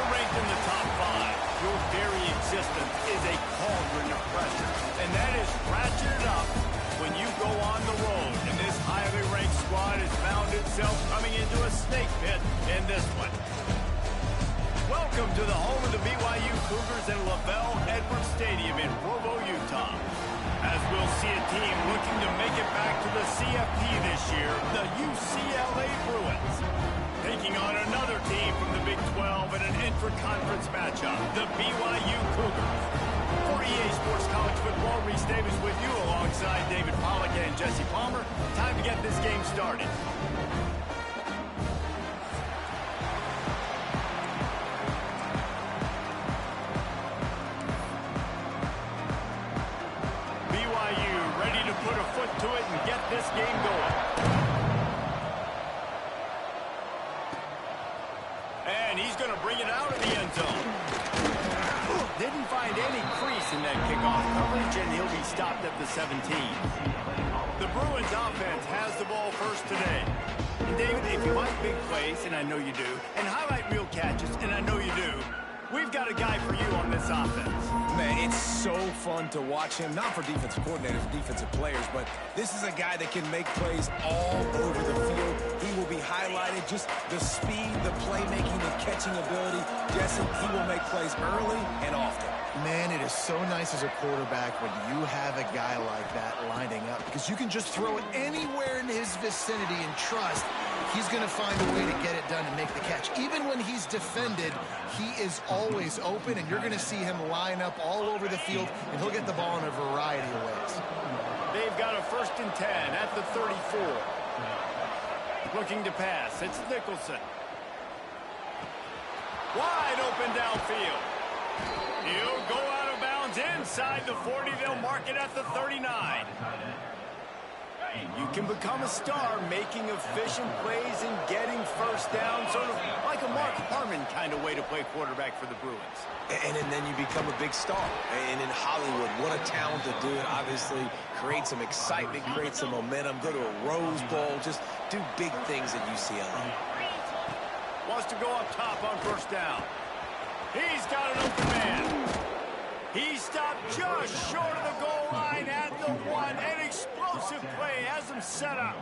You're ranked in the top 5. Your very existence is a cauldron of pressure. And that is ratcheted up when you go on the road. And this highly ranked squad has found itself coming into a snake pit in this one. Welcome to the home of the BYU Cougars in LaBelle Edwards Stadium in Provo, Utah. As we'll see a team looking to make it back to the CFP this year, the UCLA Bruins. Taking on another team from the Big 12 in an intra-conference matchup, the BYU Cougars. For EA Sports College Football, Reese Davis with you alongside David Pollack and Jesse Palmer. Time to get this game started. BYU ready to put a foot to it and get this game going. And he's going to bring it out of the end zone. Didn't find any crease in that kickoff coverage, and he'll be stopped at the 17. The Bruins offense has the ball first today. And David, if you like big plays, and I know you do, and highlight real catches, and I know you do, we've got a guy for you on this offense. Man, it's so fun to watch him, not for defensive coordinators, defensive players, but this is a guy that can make plays all over the field. He will be highlighted, just the speed, the playmaking, the catching ability. Jesse, he will make plays early and often. Man, it is so nice as a quarterback when you have a guy like that lining up, because you can just throw it anywhere in his vicinity and trust he's going to find a way to get it done and make the catch. Even when he's defended, he is always open, and you're going to see him line up all over the field, and he'll get the ball in a variety of ways. They've got a 1st and 10 at the 34. Looking to pass. It's Nicholson. Wide open downfield. He'll go out of bounds inside the 40. They'll mark it at the 39. You can become a star making efficient plays and getting first down, sort of like a Mark Harmon kind of way to play quarterback for the Bruins. And then you become a big star. And in Hollywood, what a talent to do it. Obviously, create some excitement, create some momentum, go to a Rose Bowl, just do big things at UCLA. Wants to go up top on 1st down. He's got an open man. He stopped just short of the goal line at the 1. An explosive play has him set up.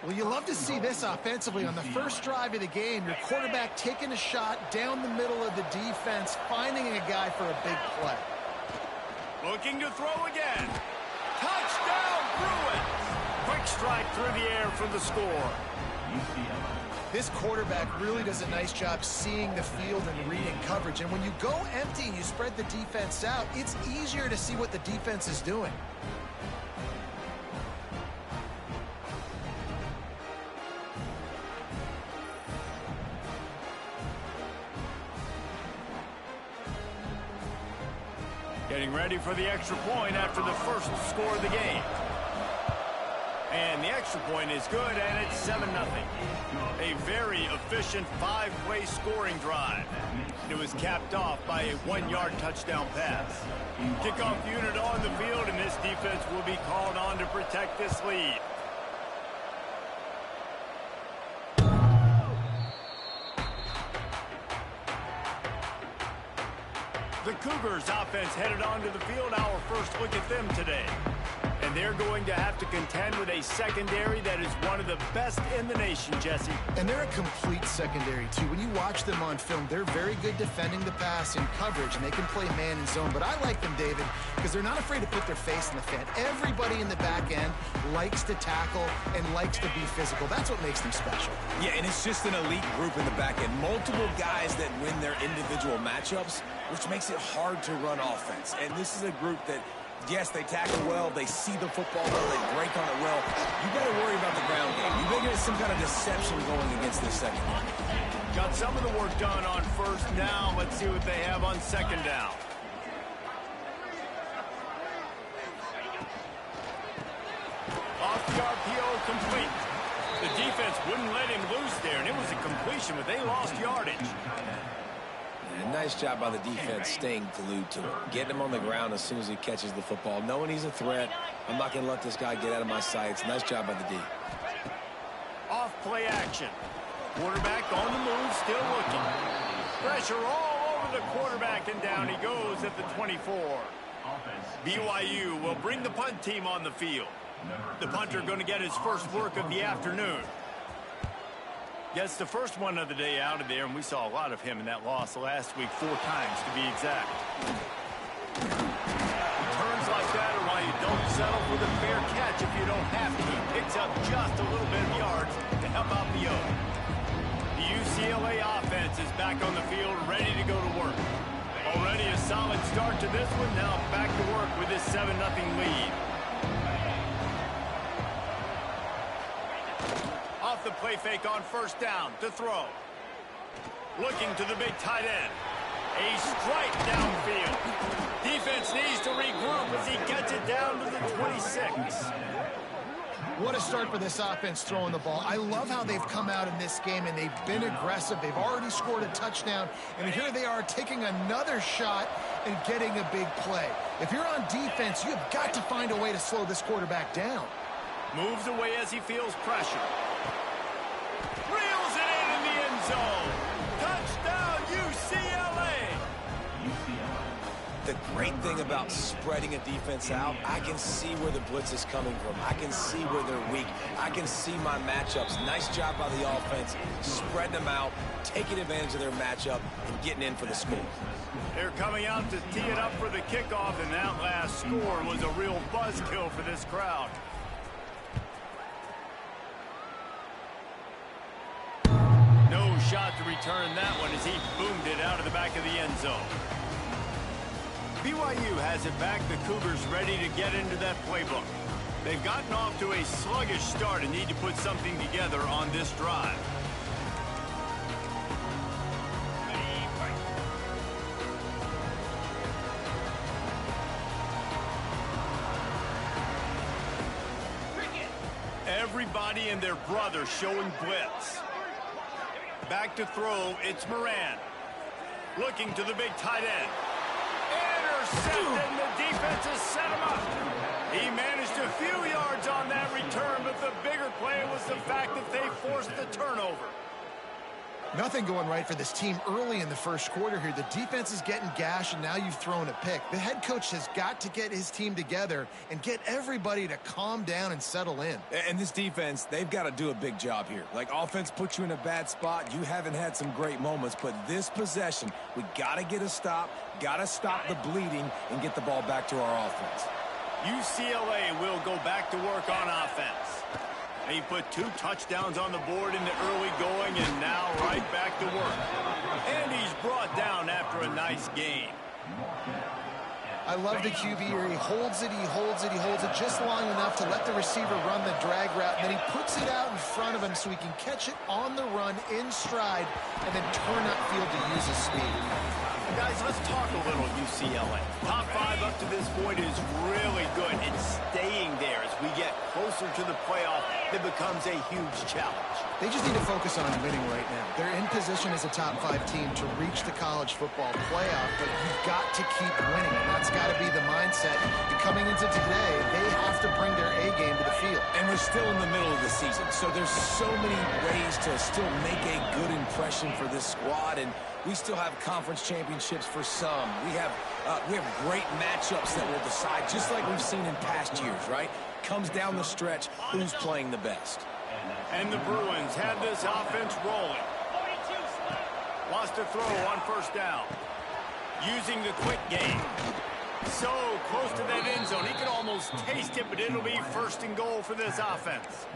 Well, you love to see this offensively on the first drive of the game. Your quarterback taking a shot down the middle of the defense, finding a guy for a big play. Looking to throw again. Touchdown, Bruins! Quick strike through the air for the score. This quarterback really does a nice job seeing the field and reading coverage. And when you go empty and you spread the defense out, it's easier to see what the defense is doing. Getting ready for the extra point after the first score of the game. And the extra point is good, and it's 7-0. A very efficient 5-play scoring drive. It was capped off by a 1-yard touchdown pass. Kickoff unit on the field, and this defense will be called on to protect this lead. The Cougars offense headed onto the field. Our first look at them today. And they're going to have to contend with a secondary that is one of the best in the nation, Jesse. And they're a complete secondary, too. When you watch them on film, they're very good defending the pass in coverage, and they can play man and zone. But I like them, David, because they're not afraid to put their face in the fan. Everybody in the back end likes to tackle and likes to be physical. That's what makes them special. Yeah, and it's just an elite group in the back end. Multiple guys that win their individual matchups, which makes it hard to run offense. And this is a group that, yes, they tackle well, they see the football well, they break on it well. You got to worry about the ground game. You better get some kind of deception going against this secondary. Got some of the work done on 1st down. Let's see what they have on 2nd down. Off the RPO, complete. The defense wouldn't let him loose there, and it was a completion, but they lost yardage. And nice job by the defense staying glued to him, getting him on the ground as soon as he catches the football, knowing he's a threat. I'm not going to let this guy get out of my sights. Nice job by the D. Off play action. Quarterback on the move, still looking. pressure all over the quarterback, and down he goes at the 24. BYU will bring the punt team on the field. The punter going to get his first work of the afternoon. Gets the first one of the day out of there, and we saw a lot of him in that loss last week, 4 times to be exact. Turns like that are why you don't settle for the fair catch if you don't have to. Picks up just a little bit of yards to help out the O. The UCLA offense is back on the field, ready to go to work. Already a solid start to this one. Now back to work with this 7-0 lead. Off the play fake on first down to throw. Looking to the big tight end. A strike downfield. Defense needs to regroup as he gets it down to the 26. What a start for this offense throwing the ball. I love how they've come out in this game, and they've been aggressive. They've already scored a touchdown, and here they are taking another shot and getting a big play. If you're on defense, you've got to find a way to slow this quarterback down. Moves away as he feels pressure. Reels it in the end zone. Touchdown, UCLA. The great thing about spreading a defense out, I can see where the blitz is coming from. I can see where they're weak. I can see my matchups. Nice job by the offense, spreading them out, taking advantage of their matchup, and getting in for the score. They're coming out to tee it up for the kickoff, and that last score was a real buzzkill for this crowd. No shot to return that one as he boomed it out of the back of the end zone. BYU has it back. The Cougars ready to get into that playbook. They've gotten off to a sluggish start and need to put something together on this drive. Everybody and their brother showing blitz. Back to throw, it's Moran. Looking to the big tight end. Intercepted, and the defense has set him up. He managed a few yards on that return, but the bigger play was the fact that they forced the turnover. Nothing going right for this team early in the first quarter here. The defense is getting gashed, and now you've thrown a pick. The head coach has got to get his team together and get everybody to calm down and settle in. And this defense, they've got to do a big job here. Like, offense puts you in a bad spot. You haven't had some great moments, but this possession, we got to get a stop, got to stop the bleeding, and get the ball back to our offense. UCLA will go back to work on offense. He put 2 touchdowns on the board in the early going, and now right back to work. And he's brought down after a nice game. I love the QB here. He holds it, he holds it, he holds it just long enough to let the receiver run the drag route, and then he puts it out in front of him so he can catch it on the run in stride and then turn upfield to use his speed. Guys, let's talk a little UCLA. Top 5 up to this point is really good. It's staying there as we get closer to the playoff. It becomes a huge challenge. They just need to focus on winning right now. They're in position as a top 5 team to reach the college football playoff, but you've got to keep winning, and that's got to be the mindset. And coming into today, they have to bring their A game to the field. And we're still in the middle of the season, so there's so many ways to still make a good impression for this squad, and we still have conference championships for some. We have great matchups that will decide, just like we've seen in past years, right? Comes down the stretch, who's playing the best. And the Bruins have this offense rolling. Wants to throw on first down. Using the quick game. So close to that end zone. He can almost taste it, but it'll be first and goal for this offense.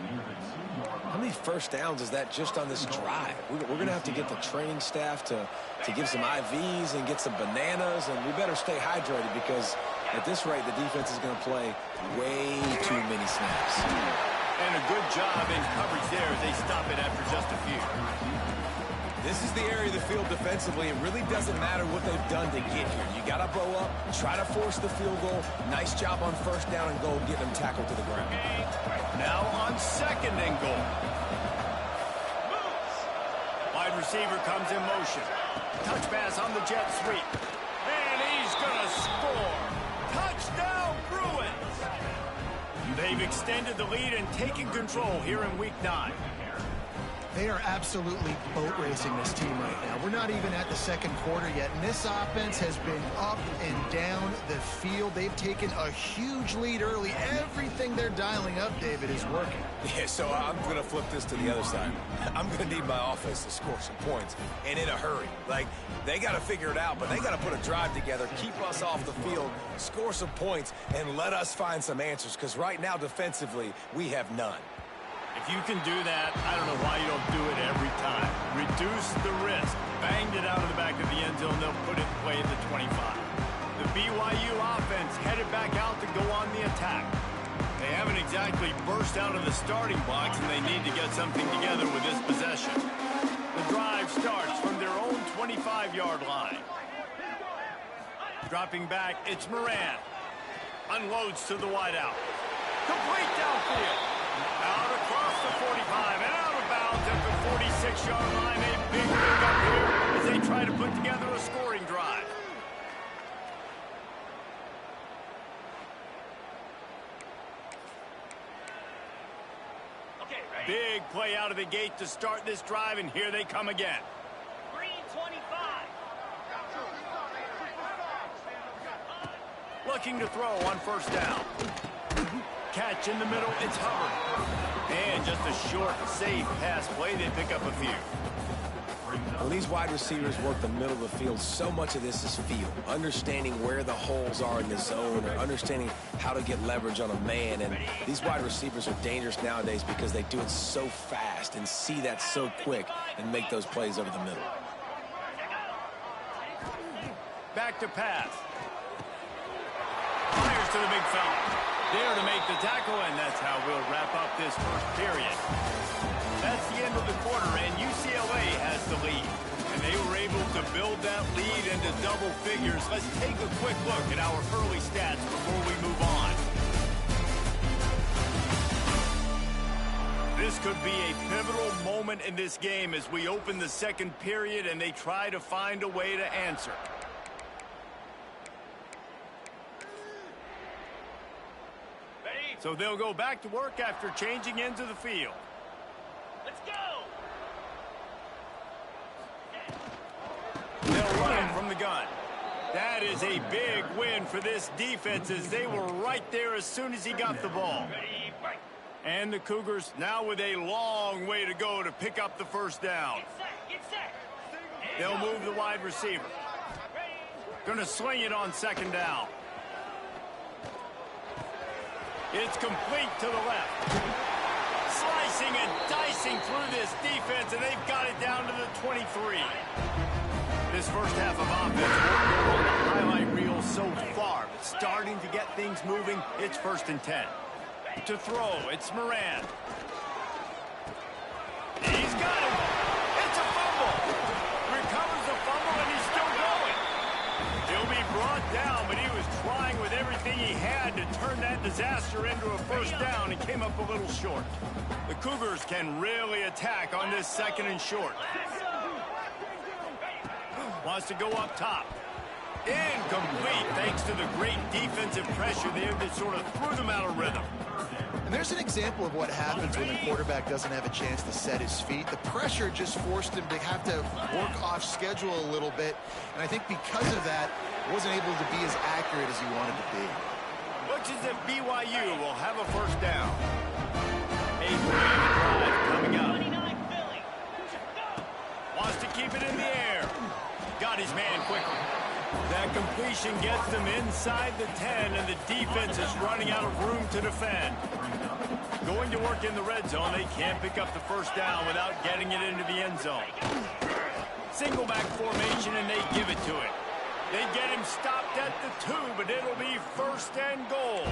How many first downs is that just on this drive? We're going to have to get the training staff to give some IVs and get some bananas, and we better stay hydrated because at this rate, the defense is going to play way too many snaps. And a good job in coverage there as they stop it after just a few. This is the area of the field defensively. It really doesn't matter what they've done to get here. You got to bow up, try to force the field goal. Nice job on first down and goal, get them tackled to the ground. Now on second and goal. Wide receiver comes in motion. Touch pass on the jet sweep. And he's going to score. Touchdown, Bruins. They've extended the lead and taken control here in Week 9. They are absolutely boat racing this team right now. We're not even at the second quarter yet, and this offense has been up and down the field. They've taken a huge lead early. Everything they're dialing up, David, is working. Yeah, so I'm going to flip this to the other side. I'm going to need my offense to score some points, and in a hurry. Like, they got to figure it out, but they got to put a drive together, keep us off the field, score some points, and let us find some answers, because right now, defensively, we have none. If you can do that, I don't know why you don't do it every time. Reduce the risk. Banged it out of the back of the end zone. They'll put it away at the 25. The BYU offense headed back out to go on the attack. They haven't exactly burst out of the starting blocks, and they need to get something together with this possession. The drive starts from their own 25-yard line. Dropping back, it's Moran. Unloads to the wideout. Complete downfield. Out across the 45 and out of bounds at the 46-yard line. A big pickup here as they try to put together a scoring drive. Okay, ready? Big play out of the gate to start this drive, and here they come again. Green 25. Looking to throw on first down. Catch in the middle, it's Hubbard. And just a short, safe pass play, they pick up a few. When these wide receivers work the middle of the field, so much of this is feel. Understanding where the holes are in the zone, or understanding how to get leverage on a man. And these wide receivers are dangerous nowadays because they do it so fast and see that so quick and make those plays over the middle. Back to pass. Fires to the big fella. There to make the tackle, and that's how we'll wrap up this first period. That's the end of the quarter, and UCLA has the lead. And they were able to build that lead into double figures. Let's take a quick look at our early stats before we move on. This could be a pivotal moment in this game as we open the second period and they try to find a way to answer. So they'll go back to work after changing into the field. Let's go! They'll run from the gun. That is a big win for this defense as they were right there as soon as he got the ball. And the Cougars now with a long way to go to pick up the first down. They'll move the wide receiver. Gonna sling it on second down. It's complete to the left. Slicing and dicing through this defense, and they've got it down to the 23. This first half of offense on the highlight reel so far, but starting to get things moving. It's 1st and 10. To throw, it's Moran. He's got it. It's a fumble. Recovers the fumble, and he's still going. He'll be brought down, but he was trying with everything he had to turn that disaster into a first down and came up a little short. The Cougars can really attack on this 2nd and short. Wants to go up top. Incomplete thanks to the great defensive pressure there that sort of threw them out of rhythm. And there's an example of what happens when the quarterback doesn't have a chance to set his feet. The pressure just forced him to have to work off schedule a little bit. And I think because of that, wasn't able to be as accurate as he wanted to be. Looks as if BYU will have a first down. A drive coming up. Wants to keep it in the air. Got his man quickly. That completion gets them inside the 10, and the defense is running out of room to defend. Going to work in the red zone. They can't pick up the first down without getting it into the end zone. Single back formation, and they give it to it. They get him stopped at the 2, but it'll be 1st and goal.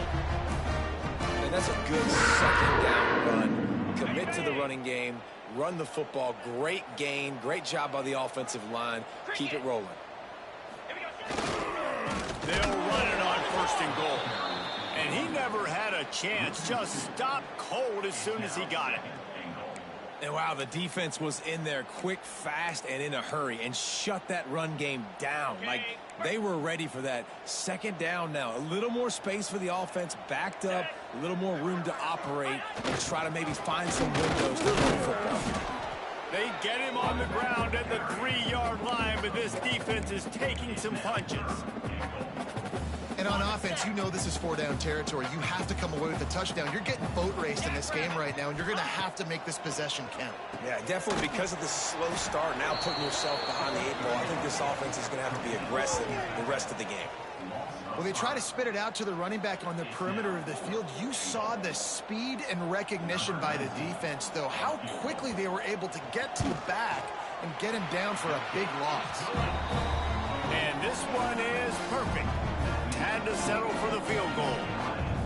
And that's a good 2nd down run. Commit to the running game. Run the football. Great gain. Great job by the offensive line. Keep it rolling. They'll run it on 1st and goal. And he never had a chance. Just stopped cold as soon as he got it. And wow, the defense was in there quick, fast, and in a hurry and shut that run game down. Like they were ready for that. 2nd down now. A little more space for the offense, backed up, a little more room to operate and try to maybe find some windows to run the football. They get him on the ground at the 3-yard line, but this defense is taking some punches. And on offense, you know this is 4-down territory. You have to come away with a touchdown. You're getting boat raced in this game right now, and you're going to have to make this possession count. Yeah, definitely because of the slow start, now putting yourself behind the 8-ball, I think this offense is going to have to be aggressive the rest of the game. Well, they try to spit it out to the running back on the perimeter of the field. You saw the speed and recognition by the defense, though. How quickly they were able to get to the back and get him down for a big loss. And this one is perfect. Had to settle for the field goal.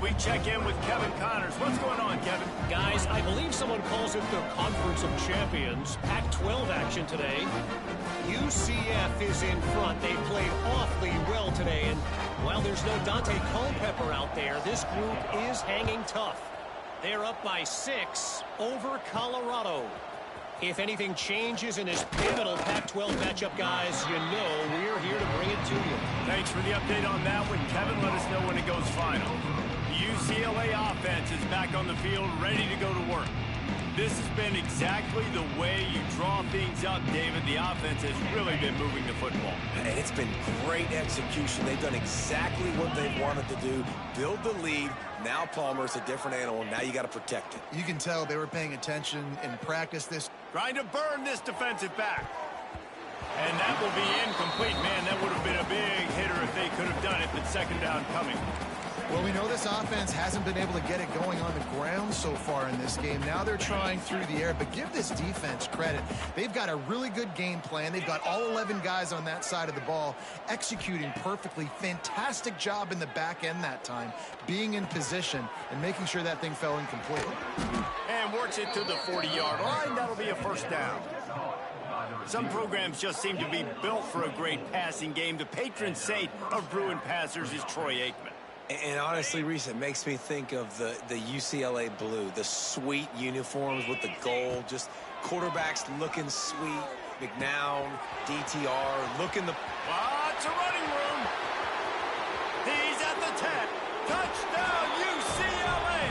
We check in with Kevin Connors. What's going on, Kevin? Guys, I believe someone calls it the Conference of Champions. Pac-12 action today. UCF is in front. They played awfully well today. And while there's no Dante Culpepper out there, this group is hanging tough. They're up by 6 over Colorado. If anything changes in this pivotal Pac-12 matchup, guys, you know we're here to bring it to you. Thanks for the update on that one, Kevin. Let us know when it goes final. The UCLA offense is back on the field, ready to go to work. This has been exactly the way you draw things up, David. The offense has really been moving the football. And it's been great execution. They've done exactly what they've wanted to do, build the lead. Now Palmer's a different animal. Now you got to protect it. You can tell they were paying attention in practice this. Trying to burn this defensive back. And that will be incomplete. Man, that would have been a big hitter if they could have done it, but second down coming. Well, we know this offense hasn't been able to get it going on the ground so far in this game. Now they're trying through the air, but give this defense credit. They've got a really good game plan. They've got all 11 guys on that side of the ball executing perfectly. Fantastic job in the back end that time, being in position and making sure that thing fell incomplete. And works it to the 40-yard line. That'll be a first down. Some programs just seem to be built for a great passing game. The patron saint of Bruin passers is Troy Aikman. And honestly, Reese, it makes me think of the UCLA blue, the sweet uniforms with the gold, just quarterbacks looking sweet. McNown, DTR, looking the... Lots of running room. He's at the 10. Touchdown, UCLA.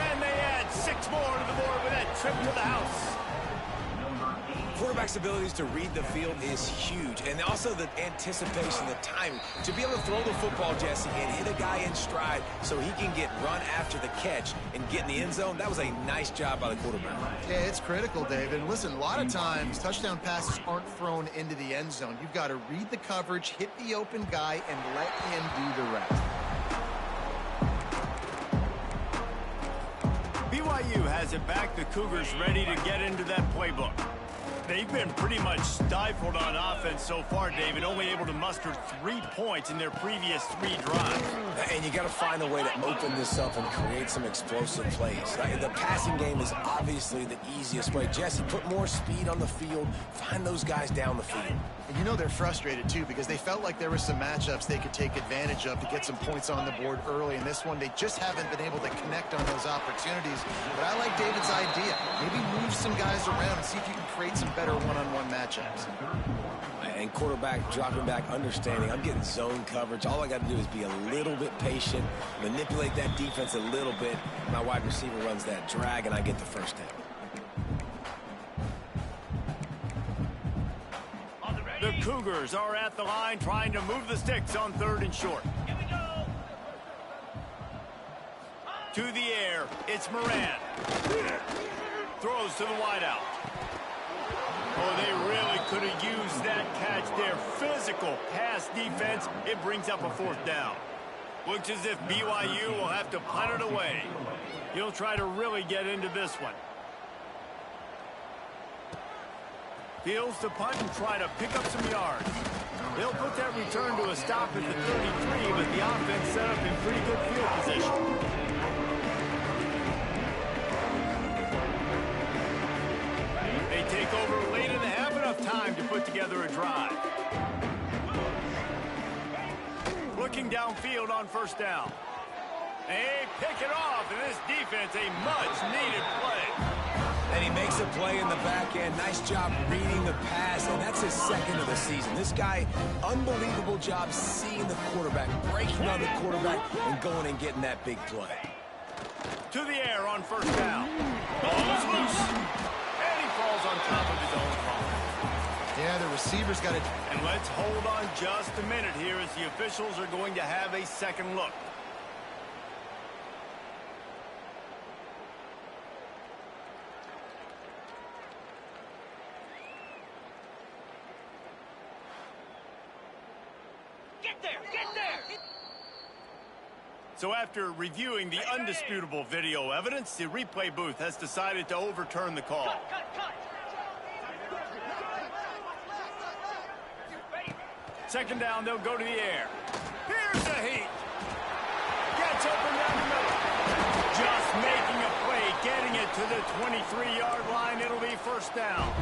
And they add 6 more to the board with that trip to the house. Quarterback's abilities to read the field is huge, and also the anticipation, the timing. To be able to throw the football, Jesse, and hit a guy in stride so he can get run after the catch and get in the end zone, that was a nice job by the quarterback. Yeah, it's critical, David. And listen, a lot of times touchdown passes aren't thrown into the end zone. You've got to read the coverage, hit the open guy, and let him do the rest. BYU has it back. The Cougars ready to get into that playbook. They've been pretty much stifled on offense so far, David, only able to muster 3 points in their previous 3 drives. And you got to find a way to open this up and create some explosive plays. The passing game is obviously the easiest way. Jesse, put more speed on the field, find those guys down the field. And you know they're frustrated, too, because they felt like there were some matchups they could take advantage of to get some points on the board early. In this one, they just haven't been able to connect on those opportunities. But I like David's idea. Maybe move some guys around and see if you can create some better one-on-one matchups. And quarterback dropping back, understanding I'm getting zone coverage. All I got to do is be a little bit patient, manipulate that defense a little bit. My wide receiver runs that drag, and I get the first down. The Cougars are at the line trying to move the sticks on 3rd and short. Here we go. To the air, it's Moran. Throws to the wideout. Oh, they really could have used that catch there. Physical pass defense. It brings up a 4th down. Looks as if BYU will have to punt it away. He'll try to really get into this one. Fields to punt and try to pick up some yards. They'll put that return to a stop at the 33, but the offense set up in pretty good field position. They take over late in the half, enough time to put together a drive. Looking downfield on 1st down. They pick it off, and this defense, a much-needed play. And he makes a play in the back end. Nice job reading the pass, and that's his 2nd of the season. This guy, unbelievable job seeing the quarterback, breaking on the quarterback, and going and getting that big play. To the air on 1st down. Ball is loose. And he falls on on top of his own phone. Yeah, the receiver's got it. And let's hold on just a minute here as the officials are going to have a second look. Get there! Get there! So after reviewing the undisputable video evidence, the replay booth has decided to overturn the call. Cut! Second down, they'll go to the air. Here's the heat. Gets open down the middle. Just making a play, getting it to the 23-yard line. It'll be first down.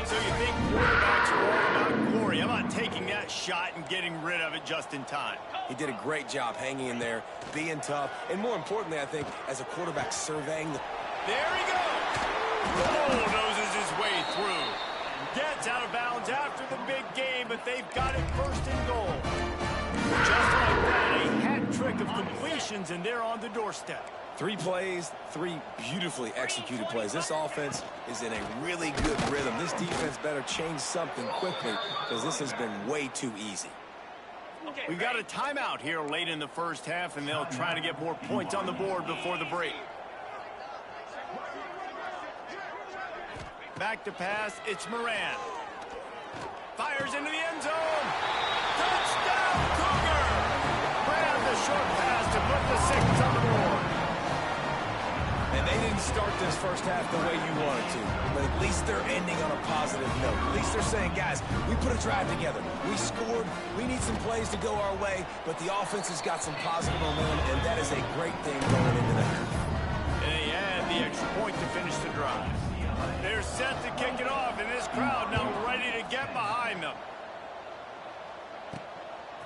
So you think quarterbacks are all about glory. How about taking that shot and getting rid of it just in time? He did a great job hanging in there, being tough, and more importantly, I think, as a quarterback surveying the... There he goes. Bulldozes his way through. Gets out of bounds after the big game, but they've got it first and goal. Just like that, a hat trick of completions, and they're on the doorstep. 3 plays, 3 beautifully executed plays. This offense is in a really good rhythm. This defense better change something quickly because this has been way too easy. We've got a timeout here late in the first half, and they'll try to get more points on the board before the break. Back to pass, it's Moran. Fires into the end zone. Touchdown, Cougar! Grab the short pass to put the 6 on the board. And they didn't start this first half the way you wanted to, but at least they're ending on a positive note. At least they're saying, guys, we put a drive together. We scored. We need some plays to go our way, but the offense has got some positive momentum, and that is a great thing going into the half. And they add the extra point to finish the drive. They're set to kick it off, and this crowd now ready to get behind them.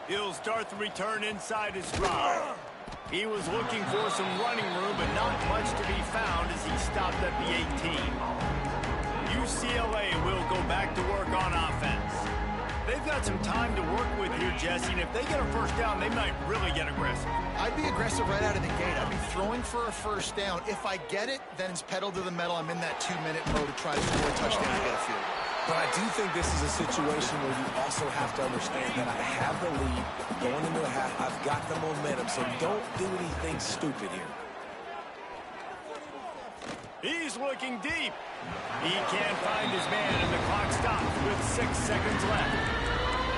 He'll start the return inside his drive. He was looking for some running room, but not much to be found as he stopped at the 18. UCLA will go back to work on offense. They've got some time to work with here, Jesse, and if they get a first down, they might really get aggressive. I'd be aggressive right out of the gate. I'd be throwing for a first down. If I get it, then it's pedal to the metal. I'm in that 2-minute mode to try to score a touchdown and get a field. But I do think this is a situation where you also have to understand that I have the lead going into the half. I've got the momentum, so don't do anything stupid here. He's looking deep. He can't find his man, and the clock stops with 6 seconds left.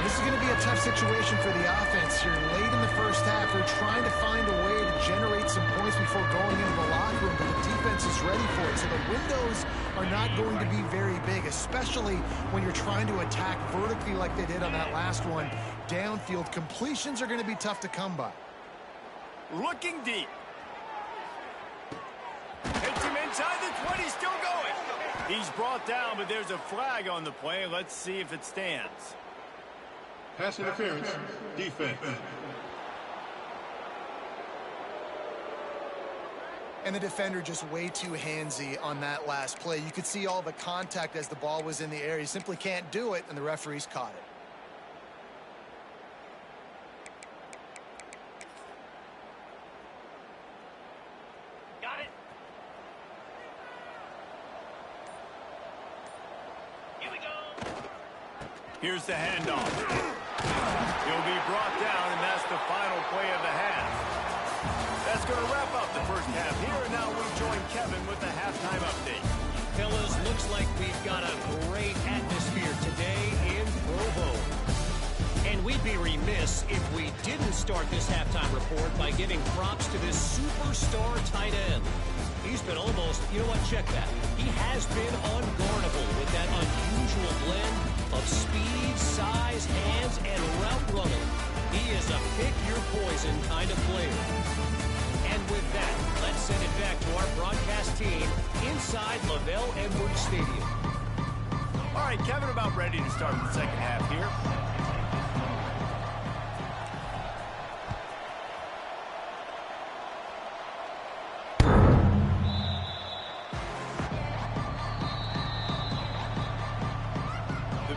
This is going to be a tough situation for the offense here. Late in the first half, they're trying to find a way to generate some points before going into the locker room, but the defense is ready for it. So the windows are not going to be very big, especially when you're trying to attack vertically like they did on that last one. Downfield completions are going to be tough to come by. Looking deep. Hits him inside the 20, still going. He's brought down, but there's a flag on the play. Let's see if it stands. Pass interference, defense. And the defender just way too handsy on that last play. You could see all the contact as the ball was in the air. He simply can't do it, and the referees caught it. Got it. Here we go. Here's the handoff. He'll be brought down, and that's the final play of the half. That's going to wrap up the first half here, and now we join Kevin with the halftime update. Fellas, looks like we've got a great atmosphere today in Provo. And we'd be remiss if we didn't start this halftime report by giving props to this superstar tight end. He's been almost, you know what, check that. He has been unguardable with that unusual blend of speed, size, hands, and route running. He is a pick-your-poison kind of player. And with that, let's send it back to our broadcast team inside Lavelle Edwards Stadium. All right, Kevin, about ready to start the second half here.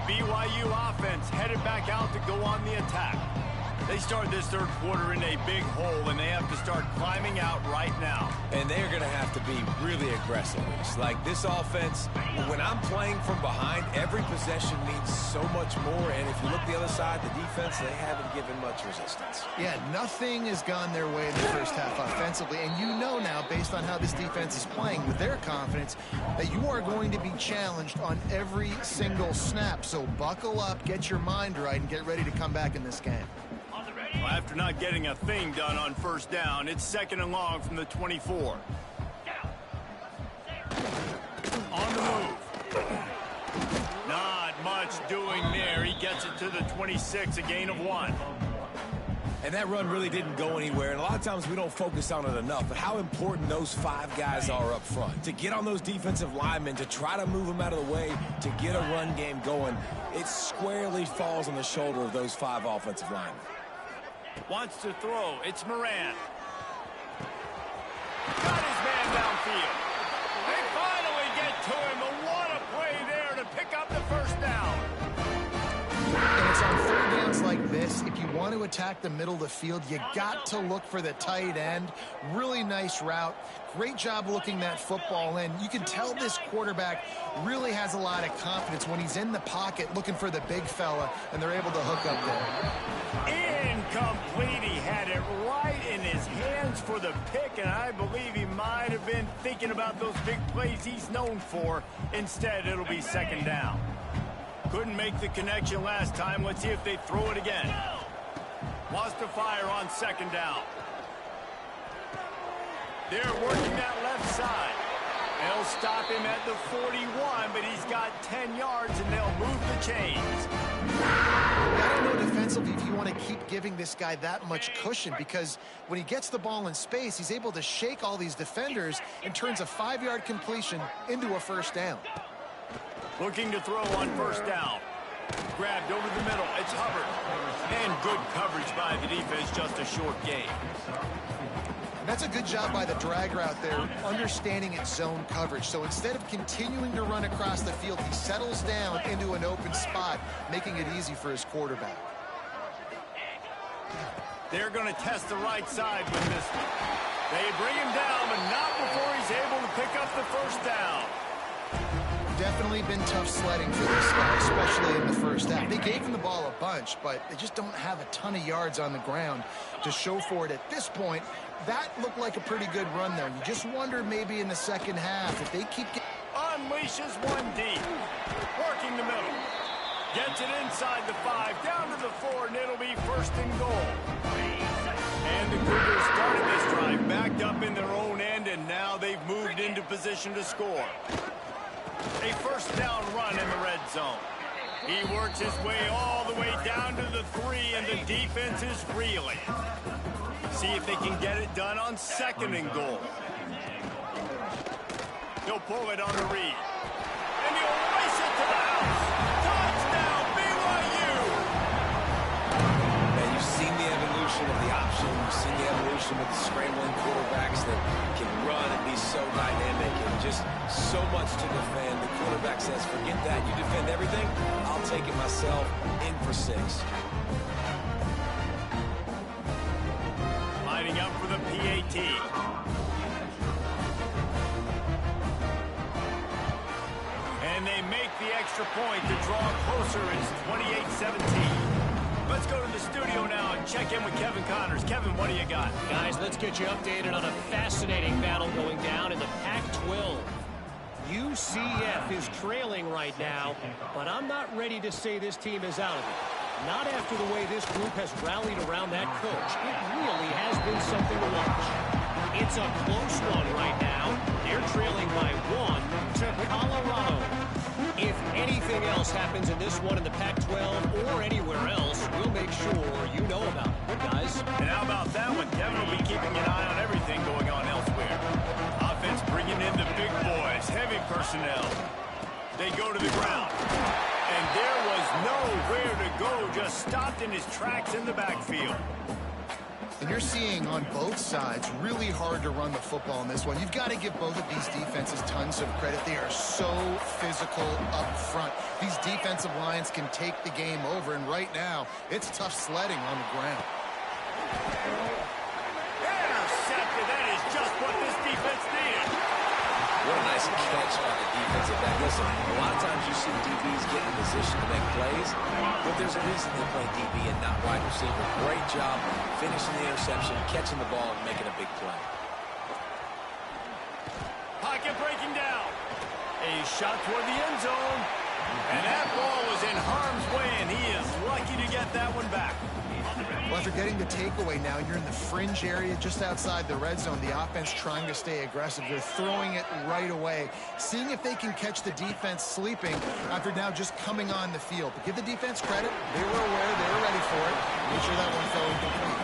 BYU offense headed back out to go on the attack. They start this third quarter in a big hole, and they have to start climbing out right now. And they're going to have to be really aggressive. Like this offense, when I'm playing from behind, every possession means so much more. And if you look the other side, the defense, they haven't given much resistance. Yeah, nothing has gone their way in the first half offensively. And you know now, based on how this defense is playing with their confidence, that you are going to be challenged on every single snap. So buckle up, get your mind right, and get ready to come back in this game. Well, after not getting a thing done on first down, it's 2nd and long from the 24. On the move. Not much doing there. He gets it to the 26, a gain of 1. And that run really didn't go anywhere. And a lot of times we don't focus on it enough, but how important those 5 guys are up front. To get on those defensive linemen, to try to move them out of the way, to get a run game going, it squarely falls on the shoulder of those 5 offensive linemen. Wants to throw. It's Moran. Got his man downfield. They finally get to him. A what a play there to pick up the first down. And it's on third downs like this. If you want to attack the middle of the field, you got to look for the tight end. Really nice route. Great job looking that football in. You can tell this quarterback really has a lot of confidence when he's in the pocket looking for the big fella, and they're able to hook up there. Incomplete. He had it right in his hands for the pick, and I believe he might have been thinking about those big plays he's known for. Instead, it'll be 2nd down. Couldn't make the connection last time. Let's see if they throw it again. Wants to fire on 2nd down. They're working that left side. They'll stop him at the 41, but he's got 10 yards, and they'll move the chains. I don't know defensively if you want to keep giving this guy that much cushion, because when he gets the ball in space, he's able to shake all these defenders and turns a 5-yard completion into a first down. Looking to throw on first down. Grabbed over the middle. It's Hubbard. And good coverage by the defense, just a short gain. And that's a good job by the drag route there, understanding its zone coverage. So instead of continuing to run across the field, he settles down into an open spot, making it easy for his quarterback. They're going to test the right side with this one. They bring him down, but not before he's able to pick up the first down. Definitely been tough sledding for this guy, especially in the first half. They gave him the ball a bunch, but they just don't have a ton of yards on the ground to show for it at this point. That looked like a pretty good run there. You just wonder maybe in the second half if they keep getting... Unleashes one deep. Working the middle. Gets it inside the 5, down to the 4, and it'll be 1st and goal. And the Cougars started this drive backed up in their own end, and now they've moved into position to score. A first down run in the red zone. He works his way all the way down to the 3, and the defense is reeling. See if they can get it done on 2nd and goal. He'll pull it on the read. And he'll race it to the house. Touchdown, BYU! And you've seen the evolution of the option. You've seen the evolution of the scrambling quarterbacks that can run and be so dynamic and just so much to defend. The quarterback says, forget that. You defend everything, I'll take it myself. In for 6. Lining up for the PAT. And they make the extra point to draw closer. It's 28-17. Let's go to the studio now and check in with Kevin Connors. Kevin, what do you got? Guys, let's get you updated on a fascinating battle going down in the Pac-12. UCF is trailing right now, but I'm not ready to say this team is out of it. Not after the way this group has rallied around that coach. It really has been something to watch. It's a close one right now. They're trailing by 1 to Colorado. If anything else happens in this one in the Pac-12 or anywhere else, we'll make sure you know about it, guys. And how about that one? Kevin will be keeping an eye on everything going on elsewhere. Offense bringing in the big boys, heavy personnel. They go to the ground. And there was nowhere to go, just stopped in his tracks in the backfield. And you're seeing on both sides really hard to run the football in this one. You've got to give both of these defenses tons of credit. They are so physical up front. These defensive lines can take the game over, and right now, it's tough sledding on the ground. Intercepted. That is just what this defense needed. What a nice catch by the defensive back. Listen, a lot of times you see DBs get in position to make plays, but there's a reason they play DB and not wide receiver. Great job finishing the interception, catching the ball, and making a big play. Pocket breaking down. A shot toward the end zone. And that ball was in harm's way, and he is lucky to get that one back. Well, after getting the takeaway now, you're in the fringe area just outside the red zone. The offense trying to stay aggressive. They're throwing it right away, seeing if they can catch the defense sleeping after now just coming on the field. But give the defense credit. They were aware. They were ready for it. Make sure that one fell incomplete.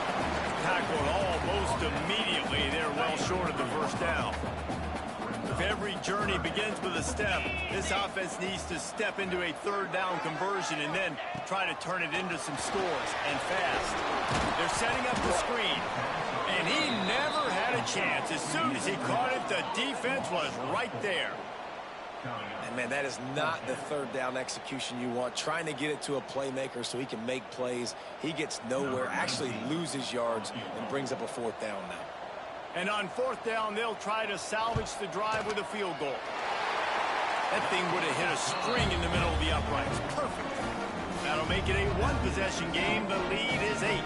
Tackled almost immediately. They're well short of the first down. If every journey begins with a step, this offense needs to step into a third down conversion and then try to turn it into some scores, and fast. They're setting up the screen, and he never had a chance. As soon as he caught it, the defense was right there. And, man, that is not the third down execution you want. Trying to get it to a playmaker so he can make plays. He gets nowhere, actually loses yards, and brings up a fourth down now. And on fourth down, they'll try to salvage the drive with a field goal. That thing would have hit a string in the middle of the uprights. Perfect. That'll make it a one-possession game. The lead is 8.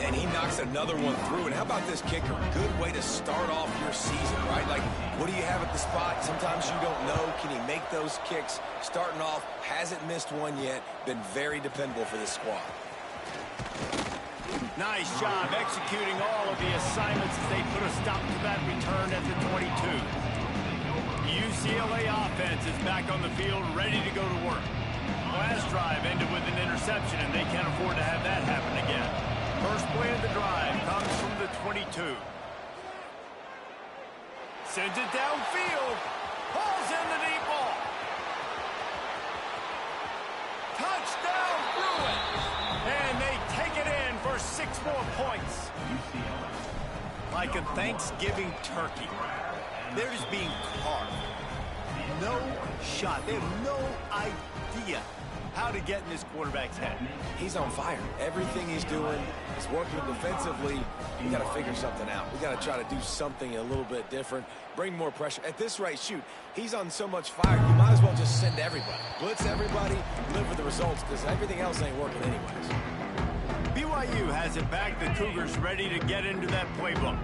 And he knocks another one through. And how about this kicker? Good way to start off your season, right? Like, what do you have at the spot? Sometimes you don't know. Can he make those kicks? Starting off, hasn't missed one yet. Been very dependable for this squad. Nice job executing all of the assignments as they put a stop to that return at the 22. UCLA offense is back on the field, ready to go to work. Last drive ended with an interception, and they can't afford to have that happen again. First play of the drive comes from the 22. Sends it downfield. Pulls in the deep ball. Touchdown Bruins. And they take it in for 6 more points. Like a Thanksgiving turkey. They're just being carved. No shot. They have no idea how to get in this quarterback's head. He's on fire. Everything he's doing is working defensively. We got to figure something out. We got to try to do something a little bit different. Bring more pressure. At this rate, shoot, he's on so much fire, you might as well just send everybody. Blitz everybody, live with the results, because everything else ain't working anyways. BYU has it back. The Cougars ready to get into that playbook.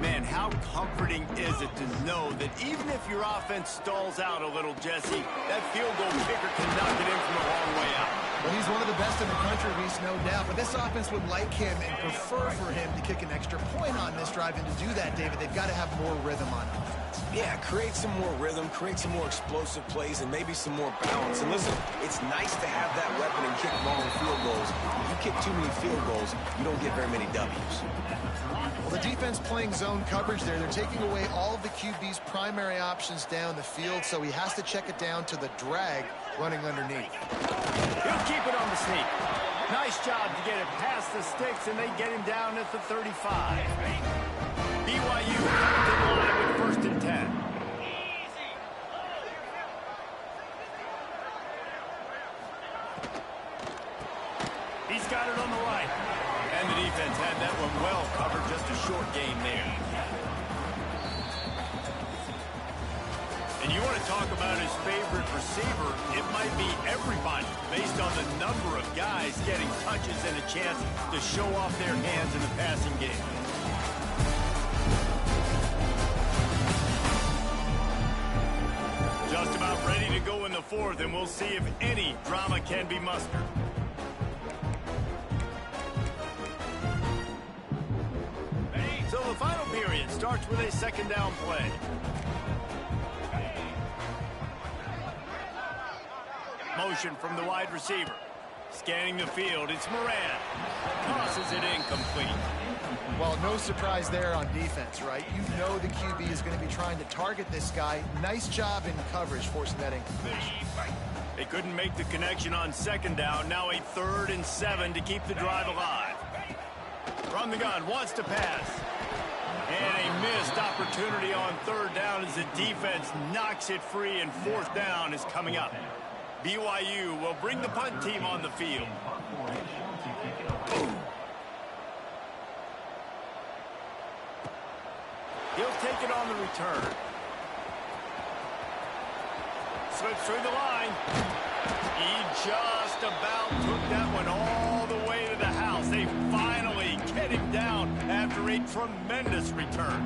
Man, how comforting is it to know that even if your offense stalls out a little, Jesse, that field goal kicker can knock it in from a long way out. Well, he's one of the best in the country, Reese, no doubt. But this offense would like him and prefer for him to kick an extra point on this drive. And to do that, David, they've got to have more rhythm on offense. Yeah, create some more rhythm, create some more explosive plays, and maybe some more balance. And listen, it's nice to have that weapon and kick long field goals. If you kick too many field goals, you don't get very many W's. Well, the defense playing zone coverage there. They're taking away all of the QB's primary options down the field, so he has to check it down to the drag running underneath. He'll keep it on the sneak. Nice job to get it past the sticks, and they get him down at the 35. BYU comes in line with 1st and 10. He's got it on the right. And the defense had that one well covered, just a short game there. And you want to talk about his favorite receiver, it might be everybody based on the number of guys getting touches and a chance to show off their hands in the passing game. Just about ready to go in the 4th, and we'll see if any drama can be mustered. So the final period starts with a 2nd down play. Motion from the wide receiver. Scanning the field, it's Moran. Tosses it incomplete. Well, no surprise there on defense, right? You know the QB is going to be trying to target this guy. Nice job in coverage forcing that incompletion. They couldn't make the connection on 2nd down. Now a 3rd and 7 to keep the drive alive. From the gun, wants to pass. And a missed opportunity on third down as the defense knocks it free, and fourth down is coming up. BYU will bring the punt team on the field. He'll take it on the return. Slips through the line. He just about took that one all the way to the house. They finally get him down after a tremendous return.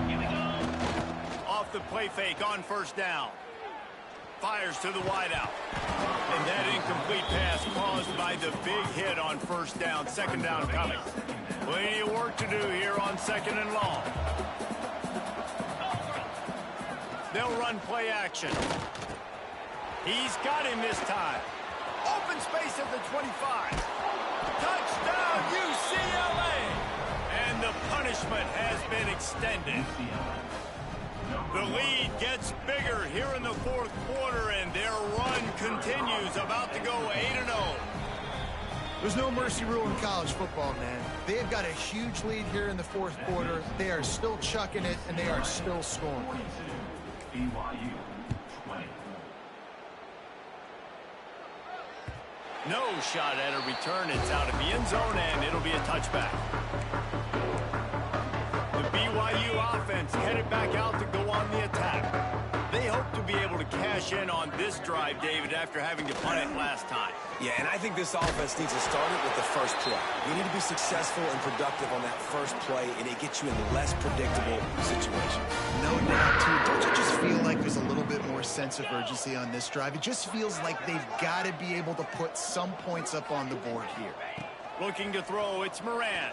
Here we go. Off the play fake on first down. Fires to the wideout. And that incomplete pass caused by the big hit on first down. Second down coming. Plenty of work to do here on second and long. They'll run play action. He's got him this time. Open space at the 25. Touchdown, UCLA! And the punishment has been extended. The lead gets bigger here in the fourth quarter, and their run continues, about to go 8-0. There's no mercy rule in college football, man. They have got a huge lead here in the fourth quarter. They are still chucking it, and they are still scoring. BYU 20. No shot at a return. It's out of the end zone, and it'll be a touchback. The BYU offense headed back out to go on the attack. They hope to be able to cash in on this drive, David, after having to punt it last time. Yeah, and I think this offense needs to start it with the first play. You need to be successful and productive on that first play, and it gets you in less predictable situations. No doubt, too. Don't you just feel like there's a little bit more sense of urgency on this drive? It just feels like they've got to be able to put some points up on the board here. Looking to throw, it's Moran.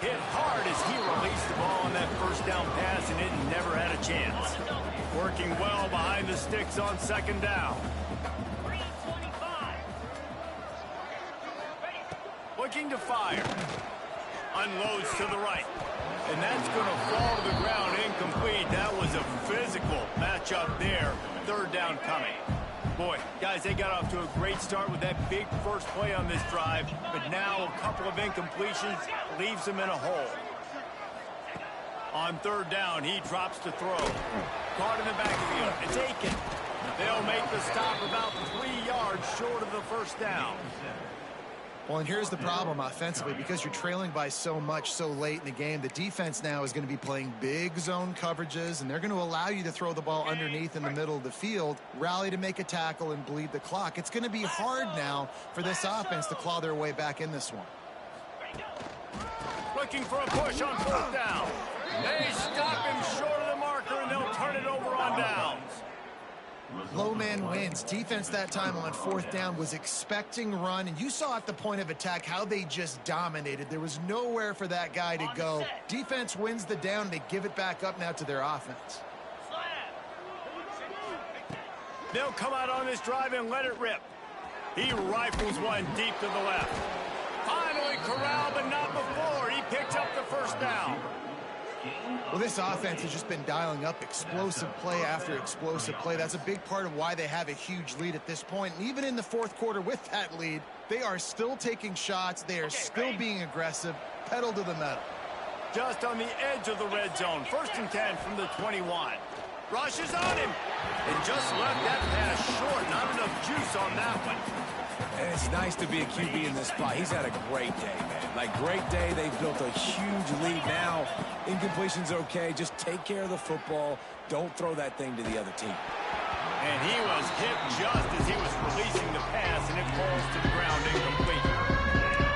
Hit hard as he released the ball on that first down pass, and it never had a chance. Working well behind the sticks on second down. 325. Looking to fire. Unloads to the right. And that's going to fall to the ground incomplete. That was a physical matchup there. Third down coming. Boy, guys, they got off to a great start with that big first play on this drive, but now a couple of incompletions leaves them in a hole. On third down, he drops to throw. Caught in the backfield. It's Aiken. They'll make the stop about 3 yards short of the first down. Well, and here's the problem offensively. Because you're trailing by so much so late in the game, the defense now is going to be playing big zone coverages, and they're going to allow you to throw the ball underneath in the middle of the field, rally to make a tackle, and bleed the clock. It's going to be hard now for this offense to claw their way back in this one. Looking for a push on fourth down. They stop him short of the marker, and they'll turn it over on downs. Low man wins. Defense that time on fourth down was expecting run, and you saw at the point of attack how they just dominated. There was nowhere for that guy to go. Defense wins the down. They give it back up now to their offense. They'll come out on this drive and let it rip. He rifles one deep to the left. Finally corralled, but not before. He picks up the first down. Well, this offense has just been dialing up explosive play after explosive play. That's a big part of why they have a huge lead at this point. And even in the fourth quarter with that lead, they are still taking shots. They are still being aggressive, pedal to the metal. Just on the edge of the red zone. 1st and 10 from the 21. Rushes on him. And just left that pass short. Not enough juice on that one. And it's nice to be a QB in this spot. He's had a great day, man. Like, great day. They've built a huge lead now. Incompletion's okay. Just take care of the football. Don't throw that thing to the other team. And he was hit just as he was releasing the pass, and it falls to the ground incomplete.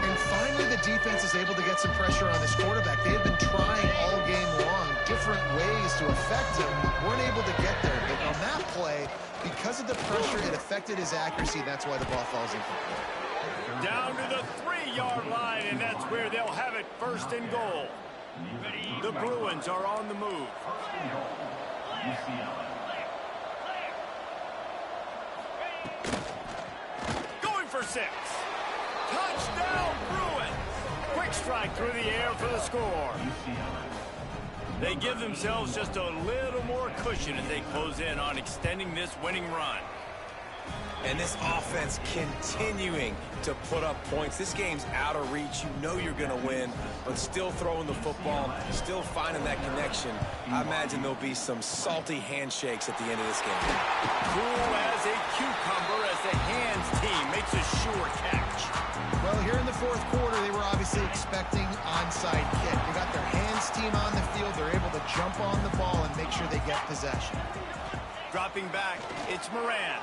And finally, the defense is able to get some pressure on this quarterback. They have been trying all game long different ways to affect him. Weren't able to get there. But on that play, because of the pressure, it affected his accuracy. That's why the ball falls incomplete. Down to the 3-yard line, and that's where they'll have it 1st and goal. The Bruins are on the move. Going for 6. Touchdown, Bruins. Quick strike through the air for the score. They give themselves just a little more cushion as they close in on extending this winning run. And this offense continuing to put up points. This game's out of reach. You know you're going to win, but still throwing the football, still finding that connection. I imagine there'll be some salty handshakes at the end of this game. Cool as a cucumber as the hands team makes a sure catch. Well, here in the fourth quarter, they were obviously expecting onside kick. They got their hands team on the field. They're able to jump on the ball and make sure they get possession. Dropping back, it's Moran.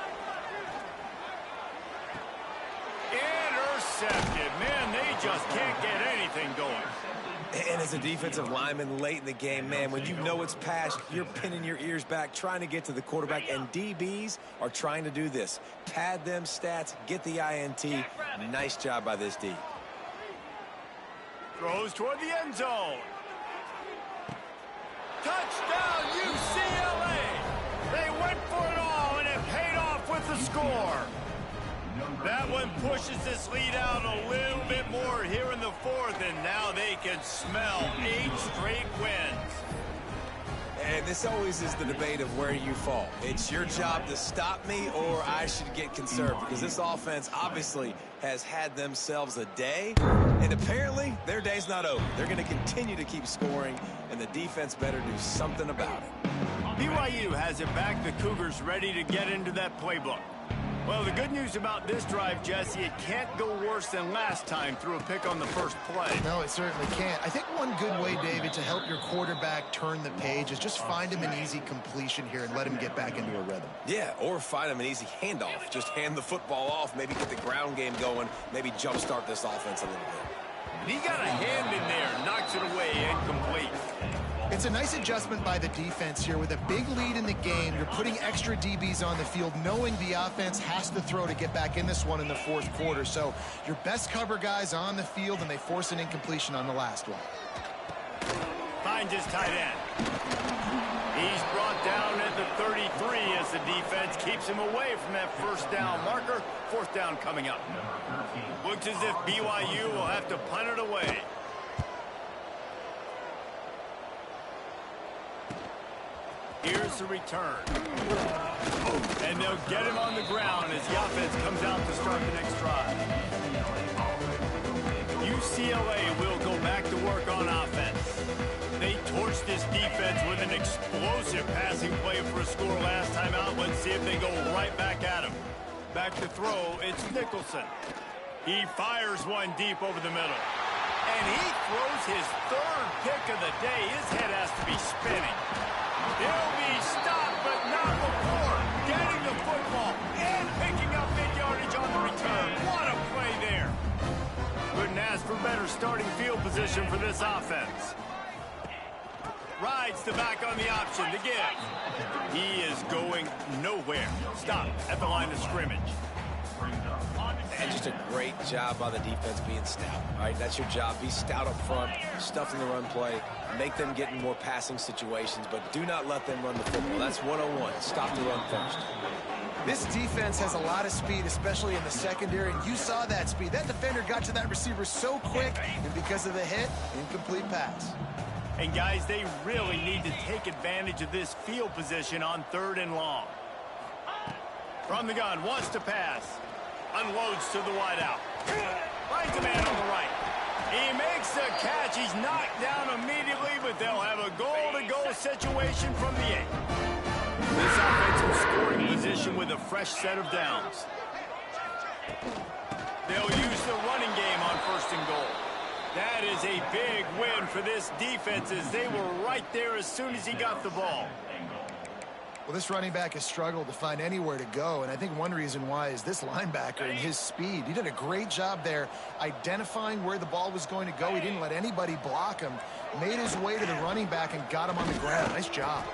Intercepted. Man, they just can't get anything going. And as a defensive lineman late in the game, man, when you know it's passed, you're pinning your ears back, trying to get to the quarterback, and DBs are trying to do this. Pad them stats, get the INT. Nice job by this D. Throws toward the end zone. Touchdown, UCLA! They went for it all, and it paid off with the score. That one pushes this lead out a little bit more here in the fourth, and now they can smell 8 straight wins. And this always is the debate of where you fall. It's your job to stop me, or I should get conserved, because this offense obviously has had themselves a day, and apparently their day's not over. They're going to continue to keep scoring, and the defense better do something about it. BYU has it back. The Cougars ready to get into that playbook. Well, the good news about this drive, Jesse, it can't go worse than last time through a pick on the first play. No, it certainly can't. I think one good way, David, to help your quarterback turn the page is just find him an easy completion here and let him get back into a rhythm. Yeah, or find him an easy handoff. Just hand the football off, maybe get the ground game going, maybe jumpstart this offense a little bit. He got a hand in there, knocks it away, incomplete. It's a nice adjustment by the defense here. With a big lead in the game, you're putting extra DBs on the field, knowing the offense has to throw to get back in this one in the fourth quarter. So your best cover guys on the field, and they force an incompletion on the last one. Finds his tight end. He's brought down at the 33 as the defense keeps him away from that first down marker. Fourth down coming up. Looks as if BYU will have to punt it away. Here's the return. And they'll get him on the ground as the offense comes out to start the next drive. UCLA will go back to work on offense. They torched this defense with an explosive passing play for a score last time out. Let's see if they go right back at him. Back to throw, it's Nicholson. He fires one deep over the middle. And he throws his third pick of the day. His head has to be spinning. He'll be stopped, but not before getting the football and picking up mid-yardage on the return. What a play there. Couldn't ask for better starting field position for this offense. Rides the back on the option to give. He is going nowhere. Stop at the line of scrimmage. And just a great job by the defense being stout. All right, that's your job. Be stout up front, stuff in the run play, make them get in more passing situations, but do not let them run the football. That's 101. Stop the run first. This defense has a lot of speed, especially in the secondary, and you saw that speed. That defender got to that receiver so quick, and because of the hit, incomplete pass. And guys, they really need to take advantage of this field position on 3rd and long. From the gun, wants to pass. Unloads to the wideout. Finds a man on the right. He makes the catch. He's knocked down immediately, but they'll have a goal-to-goal situation from the 8. This offensive scoring position with a fresh set of downs. They'll use the running game on 1st and goal. That is a big win for this defense as they were right there as soon as he got the ball. Well, this running back has struggled to find anywhere to go, and I think one reason why is this linebacker and his speed. He did a great job there identifying where the ball was going to go. He didn't let anybody block him, made his way to the running back and got him on the ground. Nice job.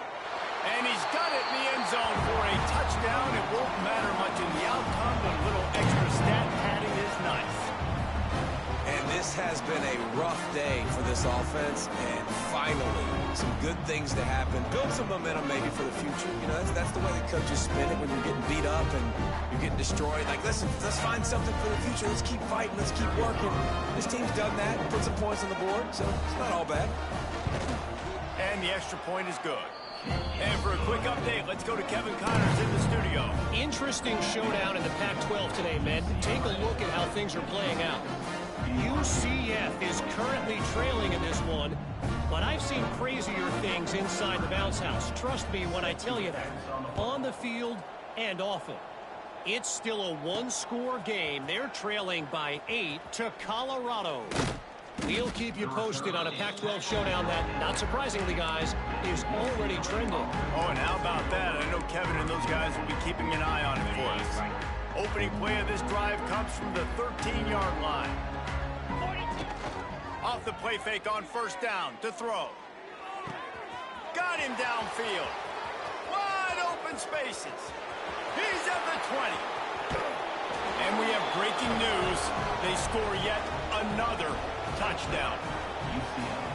And he's got it in the end zone for a touchdown. It won't matter much in the outcome, but a little extra stat padding is nice. And this has been a rough day for this offense, and finally, some good things to happen. Build some momentum maybe for the future. You know, that's the way the coaches spin it when you're getting beat up and you're getting destroyed. Like, listen, let's find something for the future. Let's keep fighting. Let's keep working. This team's done that, put some points on the board, so it's not all bad. And the extra point is good. And for a quick update, let's go to Kevin Connors in the studio. Interesting showdown in the Pac-12 today, men. Take a look at how things are playing out. UCF is currently trailing in this one, but I've seen crazier things inside the bounce house. Trust me when I tell you that. On the field and off it. It's still a one-score game. They're trailing by 8 to Colorado. We'll keep you posted on a Pac-12 showdown that, not surprisingly, guys, is already trending. Oh, and how about that? I know Kevin and those guys will be keeping an eye on it for us. Opening play of this drive comes from the 13-yard line. Off the play fake on first down to throw. Got him downfield. Wide open spaces. He's at the 20. And we have breaking news. They score yet another touchdown.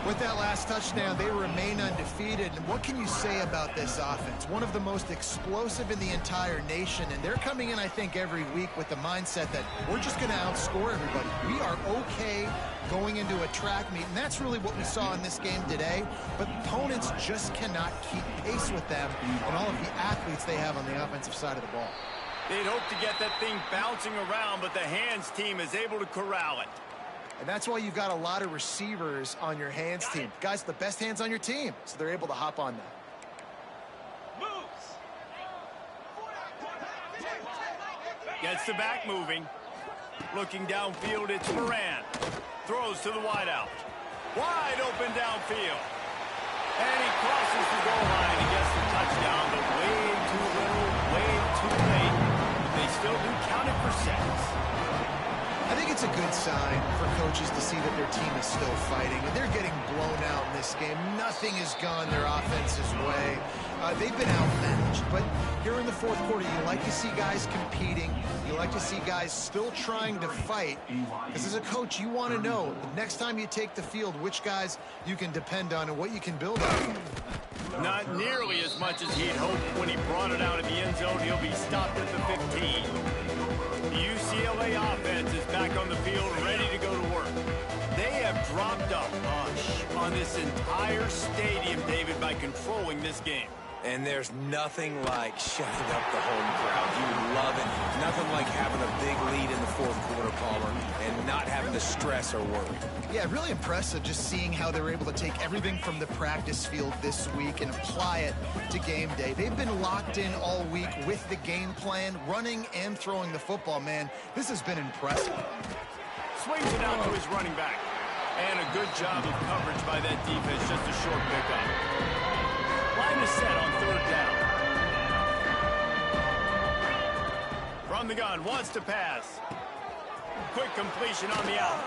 With that last touchdown, they remain undefeated. And what can you say about this offense? One of the most explosive in the entire nation. And they're coming in, I think, every week with the mindset that we're just going to outscore everybody. We are okay going into a track meet. And that's really what we saw in this game today. But opponents just cannot keep pace with them and all of the athletes they have on the offensive side of the ball. They'd hope to get that thing bouncing around, but the hands team is able to corral it. And that's why you've got a lot of receivers on your hands team. Guys, the best hands on your team, so they're able to hop on that. Gets the back moving. Looking downfield, it's Moran. Throws to the wideout. Wide open downfield. And he crosses the goal line and gets the touchdown, but way too little, way too late. They still do count it for sets. I think it's a good sign for coaches to see that their team is still fighting. And they're getting blown out in this game. Nothing has gone their offense's way. They've been outmatched. But here in the fourth quarter, you like to see guys competing. You like to see guys still trying to fight. Because as a coach, you want to know next time you take the field which guys you can depend on and what you can build on. Not nearly as much as he'd hoped when he brought it out of the end zone. He'll be stopped at the 15. The UCLA offense is back on the field, ready to go to work. They have dropped a hush on this entire stadium, David, by controlling this game. And there's nothing like shutting up the home crowd. You love it. Nothing like having a big lead in the fourth quarter, Palmer, and not having to stress or worry. Yeah, really impressive just seeing how they were able to take everything from the practice field this week and apply it to game day. They've been locked in all week with the game plan, running and throwing the football, man. This has been impressive. Swings it out to his running back. And a good job of coverage by that defense, just a short pickup. Line is set on third down. From the gun, wants to pass. Quick completion on the out.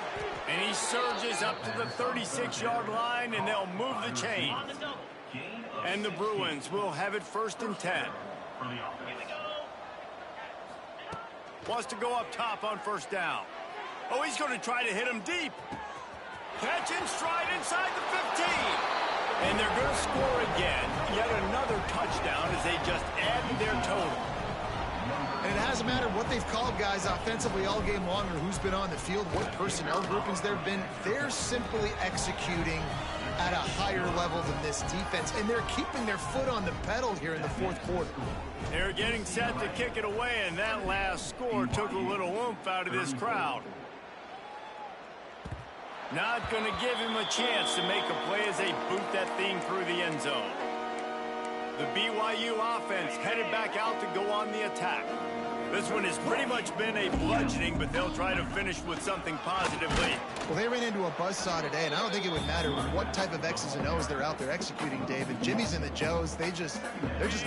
And he surges up to the 36-yard line, and they'll move the chain. And the Bruins will have it 1st and 10. Wants to go up top on first down. Oh, he's going to try to hit him deep. Catch in stride inside the 15. And they're going to score again. Yet another touchdown as they just add their total. And it hasn't mattered what they've called guys offensively all game long or who's been on the field, what personnel groupings there have been. They're simply executing at a higher level than this defense. And they're keeping their foot on the pedal here in the fourth quarter. They're getting set to kick it away, and that last score took a little oomph out of this crowd. Not going to give him a chance to make a play as they boot that thing through the end zone. The BYU offense headed back out to go on the attack. This one has pretty much been a bludgeoning, but they'll try to finish with something positively. Well, they ran into a buzzsaw today, and I don't think it would matter what type of X's and O's they're out there executing, David. Jimmy's and the Joes, they're just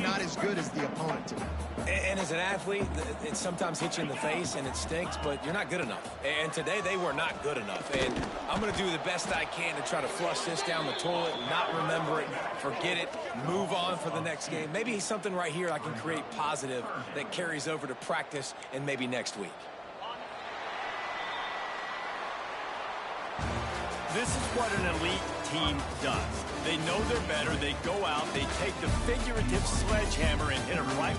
not as good as the opponent to them. And as an athlete, it sometimes hits you in the face and it stinks, but you're not good enough. And today they were not good enough. And I'm going to do the best I can to try to flush this down the toilet, not remember it, forget it, move on for the next game. Maybe something right here I can create positive that carries over to practice and maybe next week. This is what an elite team does. They know they're better. They go out. They take the figurative sledgehammer and hit them right.